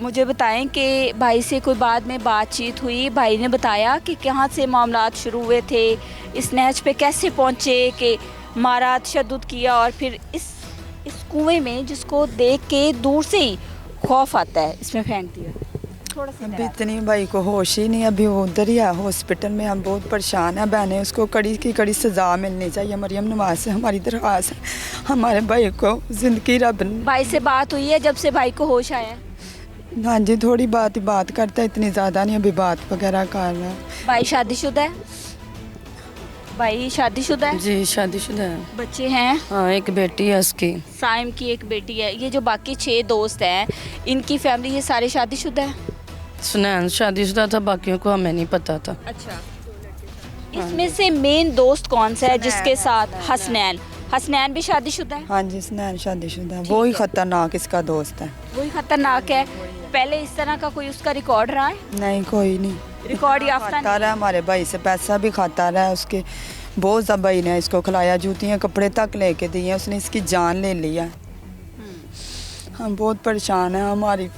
मुझे बताएं कि भाई से कोई बाद में बातचीत हुई, भाई ने बताया कि कहाँ से मामलात शुरू हुए थे, इस नहज पे कैसे पहुँचे कि मारा तशद्दुद किया और फिर इस कुएं में जिसको देख के दूर से ही खौफ आता है इसमें फेंक दिया। थोड़ा सा अभी इतनी भाई को होश ही नहीं, अभी वो उधर ही है हॉस्पिटल में। हम बहुत परेशान हैं बहनें, उसको कड़ी की कड़ी सज़ा मिलनी चाहिए। मरियम नवाज से हमारी दरख्वास्त है, हमारे भाई को ज़िंदगी रब। भाई से बात हुई है जब से भाई को होश आया है? हाँ जी, थोड़ी बात ही बात करता है, इतनी ज़्यादा नहीं अभी बात वगैरह कर रहा है। भाई शादीशुदा है? भाई शादीशुदा है? जी शादीशुदा है। बच्चे हैं? हाँ एक बेटी है उसकी। साइम की एक बेटी है। ये जो बाकी 6 दोस्त हैं, इनकी फैमिली ये सारे शादीशुदा है? सुनैन शादीशुदा था, बाकियों को हमें नहीं पता था। अच्छा, इसमें से मेन दोस्त कौन सा है जिसके साथ? हसनैन। हसनैन भी शादीशुदा है? हाँ जी, स्नैन शादीशुदा है, वो ही ख़तरनाक इसका दोस्त है। वही खतरनाक है। पहले इस तरह का कोई उसका रिकॉर्ड रहा है? नहीं, कोई नहीं। रिकॉर्ड याफ्ता खाता रहा, हमारे भाई से पैसा भी खाता रहा है। उसके बहुत सा भाई ने इसको खिलाया, जूतियाँ कपड़े तक लेके दिए, उसने इसकी जान ले लिया। हम बहुत परेशान हैं, हमारी